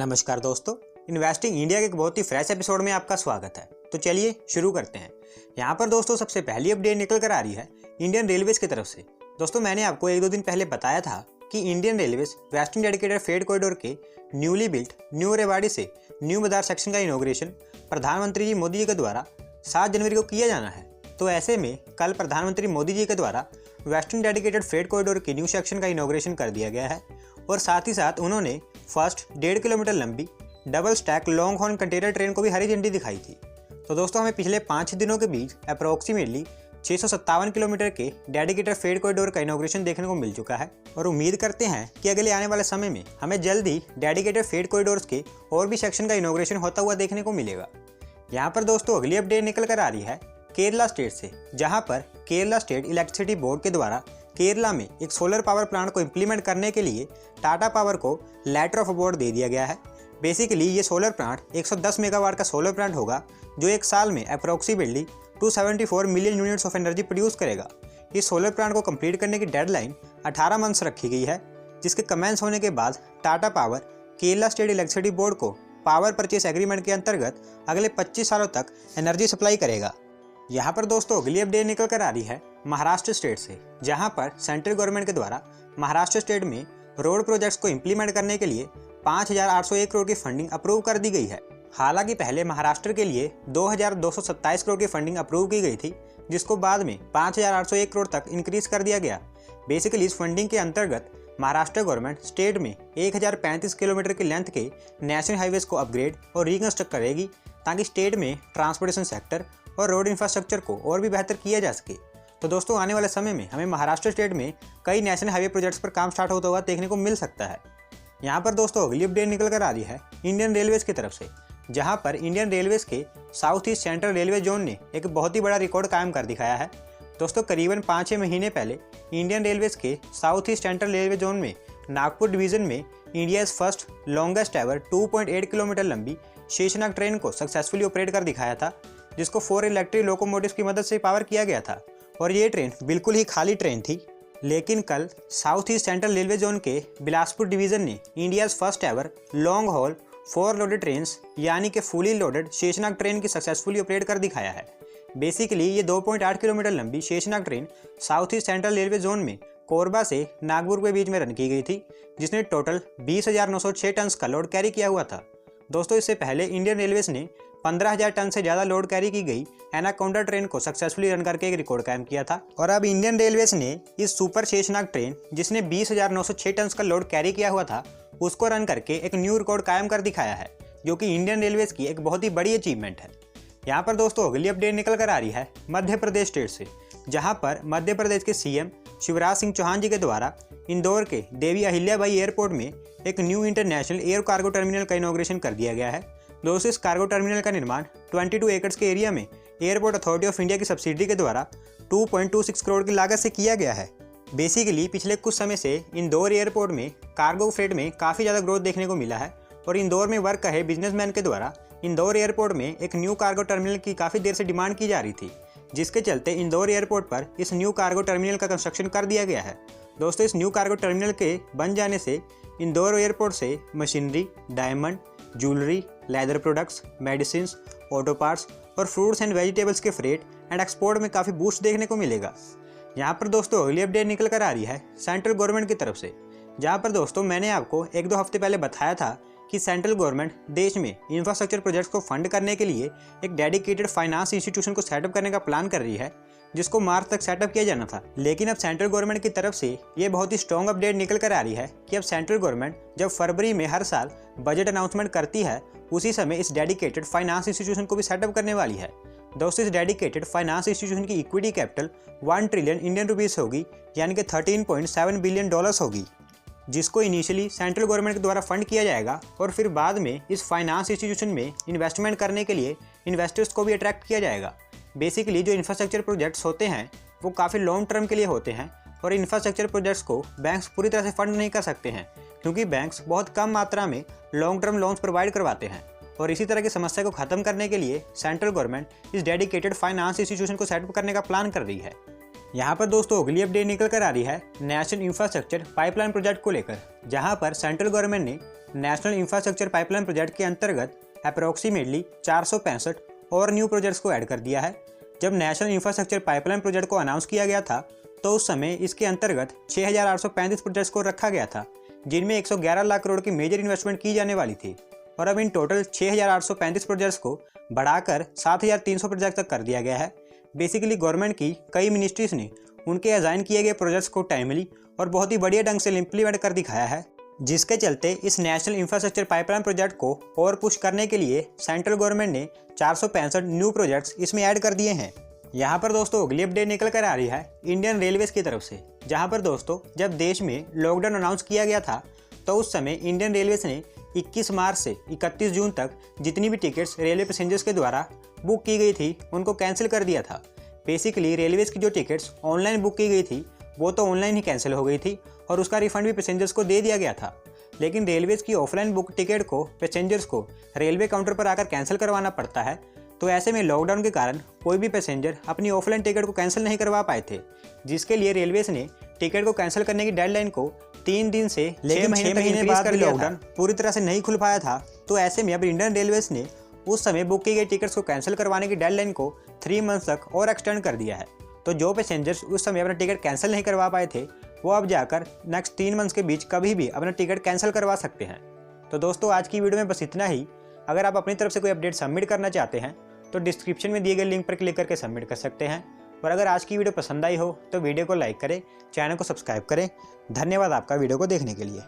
नमस्कार दोस्तों, investing India के एक बहुत ही फ्रेश एपिसोड में आपका स्वागत है। तो चलिए शुरू करते हैं। यहाँ पर दोस्तों सबसे पहली अपडेट निकल कर आ रही है इंडियन रेलवेज की तरफ से। दोस्तों मैंने आपको एक दो दिन पहले बताया था कि Indian railways western dedicated freight corridor के न्यूली बिल्ट न्यू रेवाड़ी से न्यू मदार सेक्शन का इनॉग्रेशन प्रधानमंत्री जी मोदी जी के द्वारा 7 जनवरी को किया जाना है। तो ऐसे में कल प्रधानमंत्री मोदी जी के द्वारा वेस्टर्न डेडिकेटेड फ्रेट कॉरिडोर के न्यू सेक्शन का इनॉग्रेशन कर दिया गया है और साथ ही साथ उन्होंने फर्स्ट 1.5 किलोमीटर लंबी double stack long horn container train को भी हरी झंडी दिखाई थी। तो दोस्तों हमें पिछले 5 दिनों के बीच अप्रोक्सीमेटली 657 किलोमीटर के डेडिकेटेड फ्रेट कॉरिडोर का इनॉग्रेशन देखने को मिल चुका है और उम्मीद करते हैं कि अगले आने वाले समय में हमें जल्द ही डेडिकेटेड फ्रेट कॉरिडोर्स के और भी सेक्शन का इनॉग्रेशन होता हुआ देखने को मिलेगा। यहाँ पर दोस्तों अगली अपडेट निकल कर आ रही है केरला स्टेट से, जहाँ पर केरला स्टेट इलेक्ट्रिसिटी बोर्ड के द्वारा केरला में एक सोलर पावर प्लांट को इम्प्लीमेंट करने के लिए टाटा पावर को लेटर ऑफ अवार्ड दे दिया गया है। बेसिकली ये सोलर प्लांट 110 मेगावाट का सोलर प्लांट होगा जो एक साल में approximately 274 million units of energy produce करेगा। इस सोलर प्लांट को कंप्लीट करने की डेडलाइन 18 मंथ्स रखी गई है, जिसके कमेंस होने के बाद Tata power Kerala state electricity board को पावर परचेस एग्रीमेंट के अंतर्गत अगले 25 सालों तक एनर्जी सप्लाई करेगा। यहाँ पर दोस्तों अगली अपडेट निकल कर आ रही है महाराष्ट्र स्टेट से, जहाँ पर सेंट्रल गवर्नमेंट के द्वारा महाराष्ट्र स्टेट में रोड प्रोजेक्ट्स को इम्प्लीमेंट करने के लिए 5,801 करोड़ की फंडिंग अप्रूव कर दी गई है। हालांकि पहले महाराष्ट्र के लिए 2,227 करोड़ की फंडिंग अप्रूव की गई थी, जिसको बाद में 5,801 करोड़ तक इंक्रीज कर दिया गया। बेसिकली इस फंडिंग के अंतर्गत महाराष्ट्र गवर्नमेंट स्टेट में 1035 किलोमीटर की लेंथ के नेशनल हाईवेज को अपग्रेड और रिकंस्ट्रक्ट करेगी, ताकि स्टेट में ट्रांसपोर्टेशन सेक्टर और रोड इंफ्रास्ट्रक्चर को और भी बेहतर किया जा सके। तो दोस्तों आने वाले समय में हमें महाराष्ट्र स्टेट में कई नेशनल हाईवे प्रोजेक्ट्स पर काम स्टार्ट होता हुआ देखने को मिल सकता है। यहाँ पर दोस्तों अगली अपडेट निकल कर आ रही है इंडियन रेलवेज की तरफ से, जहाँ पर इंडियन रेलवेज के south east central railway zone ने एक बहुत ही बड़ा रिकॉर्ड कायम कर दिखाया है। दोस्तों करीबन 5-6 महीने पहले इंडियन रेलवेज के south east central railway zone में नागपुर डिवीजन में India's first longest ever 2.8 kilometre लंबी शेषनाग ट्रेन को सक्सेसफुली ऑपरेट कर दिखाया था, जिसको 4 इलेक्ट्रिक लोकोमोटिव्स की मदद से पावर किया गया था और ये ट्रेन बिल्कुल ही खाली ट्रेन थी। लेकिन कल south east central railway zone के बिलासपुर डिवीजन ने India's first ever long haul 4 loaded trains यानी कि फुली लोडेड शेषनाग ट्रेन की सक्सेसफुली ऑपरेट कर दिखाया है। बेसिकली ये 2.8 किलोमीटर लंबी Sheshnag train south east central railway zone में कोरबा से नागपुर के बीच में रन की गई थी, जिसने टोटल 20,906 टन का लोड कैरी किया हुआ था। दोस्तों इससे पहले इंडियन रेलवेज ने 15,000 टन से ज़्यादा लोड कैरी की गई एनाकोंडा ट्रेन को सक्सेसफुली रन करके एक रिकॉर्ड कायम किया था और अब इंडियन रेलवेज ने इस सुपर शेषनाग ट्रेन, जिसने 20,906 टन का लोड कैरी किया हुआ था, उसको रन करके एक न्यू रिकॉर्ड कायम कर दिखाया है, जो कि इंडियन रेलवेज की एक बहुत ही बड़ी अचीवमेंट है। यहाँ पर दोस्तों अगली अपडेट निकल कर आ रही है मध्य प्रदेश स्टेट से, जहाँ पर मध्य प्रदेश के सीएम शिवराज सिंह चौहान जी के द्वारा इंदौर के देवी अहिल्याबाई एयरपोर्ट में एक new international air cargo terminal का इनॉग्रेशन कर दिया गया है। दोस्तों इस कार्गो टर्मिनल का निर्माण 22 एकड़ के एरिया में एयरपोर्ट अथॉरिटी ऑफ इंडिया की सब्सिडी के द्वारा 2.26 करोड़ की लागत से किया गया है। बेसिकली पिछले कुछ समय से इंदौर एयरपोर्ट में कार्गो फ्रेट में काफ़ी ज़्यादा ग्रोथ देखने को मिला है और इंदौर में वर्क है बिजनेसमैन के द्वारा इंदौर एयरपोर्ट में एक न्यू कार्गो टर्मिनल की काफ़ी देर से डिमांड की जा रही थी, जिसके चलते इंदौर एयरपोर्ट पर इस न्यू कार्गो टर्मिनल का कंस्ट्रक्शन कर दिया गया है। दोस्तों इस न्यू कार्गो टर्मिनल के बन जाने से इंदौर एयरपोर्ट से machinery, diamond, jewellery, leather products, medicine, auto parts और फ्रूट्स एंड वेजिटेबल्स के फ्रेट एंड एक्सपोर्ट में काफ़ी बूस्ट देखने को मिलेगा। यहाँ पर दोस्तों अगली अपडेट निकल कर आ रही है सेंट्रल गवर्नमेंट की तरफ से, जहाँ पर दोस्तों मैंने आपको 1-2 हफ्ते पहले बताया था कि सेंट्रल गवर्नमेंट देश में इंफ्रास्ट्रक्चर प्रोजेक्ट्स को फंड करने के लिए एक डेडिकेटेड फाइनेंस इंस्टीट्यूशन को सेटअप करने का प्लान कर रही है, जिसको मार्च तक सेटअप किया जाना था। लेकिन अब सेंट्रल गवर्नमेंट की तरफ से ये बहुत ही स्ट्रॉन्ग अपडेट निकल कर आ रही है कि अब सेंट्रल गवर्नमेंट जब फरवरी में हर साल बजट अनाउंसमेंट करती है, उसी समय इस डेडिकेटेड फाइनेंस इंस्टीट्यूशन को भी सेटअप करने वाली है। दोस्तों इस डेडिकेटेड फाइनेंस इंस्टीट्यूशन की equity capital 1 trillion Indian rupees होगी, यानी कि $13.7 बिलियन होगी, जिसको इनिशियली सेंट्रल गवर्नमेंट के द्वारा फंड किया जाएगा और फिर बाद में इस फाइनेंस इंस्टीट्यूशन में इन्वेस्टमेंट करने के लिए इन्वेस्टर्स को भी अट्रैक्ट किया जाएगा। बेसिकली जो इंफ्रास्ट्रक्चर प्रोजेक्ट्स होते हैं वो काफ़ी लॉन्ग टर्म के लिए होते हैं और इंफ्रास्ट्रक्चर प्रोजेक्ट्स को बैंक्स पूरी तरह से फंड नहीं कर सकते हैं, क्योंकि बैंक्स बहुत कम मात्रा में लॉन्ग टर्म लोन्स प्रोवाइड करवाते हैं। और इसी तरह की समस्या को खत्म करने के लिए सेंट्रल गवर्नमेंट इस डेडिकेटेड फाइनेंस इंस्टीट्यूशन को सेटअप करने का प्लान कर रही है। यहाँ पर दोस्तों अगली अपडेट निकल कर आ रही है नेशनल इंफ्रास्ट्रक्चर पाइपलाइन प्रोजेक्ट को लेकर, जहाँ पर सेंट्रल गवर्नमेंट ने नेशनल इंफ्रास्ट्रक्चर पाइपलाइन प्रोजेक्ट के अंतर्गत अप्रोक्सीमेटली 465 और न्यू प्रोजेक्ट्स को ऐड कर दिया है। जब नेशनल इंफ्रास्ट्रक्चर पाइपलाइन प्रोजेक्ट को अनाउंस किया गया था तो उस समय इसके अंतर्गत 6,835 प्रोजेक्ट्स को रखा गया था, जिनमें 111 लाख करोड़ की मेजर इन्वेस्टमेंट की जाने वाली थी। और अब इन टोटल 6,835 प्रोजेक्ट्स को बढ़ाकर 7,300 प्रोजेक्ट तक कर दिया गया है। बेसिकली गवर्नमेंट की कई मिनिस्ट्रीज ने उनके असाइन किए गए प्रोजेक्ट्स को टाइमली और बहुत ही बढ़िया ढंग से इम्प्लीमेंट कर दिखाया है, जिसके चलते इस नेशनल इंफ्रास्ट्रक्चर पाइपलाइन प्रोजेक्ट को और पुश करने के लिए सेंट्रल गवर्नमेंट ने 465 न्यू प्रोजेक्ट्स इसमें ऐड कर दिए हैं। यहाँ पर दोस्तों अगली अपडेट निकल कर आ रही है इंडियन रेलवेज की तरफ से, जहाँ पर दोस्तों जब देश में लॉकडाउन अनाउंस किया गया था तो उस समय इंडियन रेलवेज ने 21 मार्च से 31 जून तक जितनी भी टिकट्स रेलवे पैसेंजर्स के द्वारा बुक की गई थी उनको कैंसिल कर दिया था। बेसिकली रेलवेज की जो टिकट्स ऑनलाइन बुक की गई थी वो तो ऑनलाइन ही कैंसिल हो गई थी और उसका रिफंड भी पैसेंजर्स को दे दिया गया था। लेकिन रेलवेज की ऑफलाइन बुक टिकट को पैसेंजर्स को रेलवे काउंटर पर आकर कैंसिल करवाना पड़ता है। तो ऐसे में लॉकडाउन के कारण कोई भी पैसेंजर अपनी ऑफलाइन टिकट को कैंसिल नहीं करवा पाए थे, जिसके लिए रेलवेज ने टिकट को कैंसिल करने की डेडलाइन को 3 दिन से 6 महीने बाद लॉकडाउन पूरी तरह से नहीं खुल पाया था। तो ऐसे में अब इंडियन रेलवेज ने उस समय बुक की गई टिकट्स को कैंसिल करवाने की डेडलाइन को 3 मंथ्स तक और एक्सटेंड कर दिया है। तो जो पैसेंजर्स उस समय अपना टिकट कैंसिल नहीं करवा पाए थे वो अब जाकर नेक्स्ट 3 मंथ्स के बीच कभी भी अपना टिकट कैंसिल करवा सकते हैं। तो दोस्तों आज की वीडियो में बस इतना ही। अगर आप अपनी तरफ से कोई अपडेट सबमिट करना चाहते हैं तो डिस्क्रिप्शन में दिए गए लिंक पर क्लिक करके सबमिट कर सकते हैं। और अगर आज की वीडियो पसंद आई हो तो वीडियो को लाइक करें, चैनल को सब्सक्राइब करें। धन्यवाद आपका वीडियो को देखने के लिए।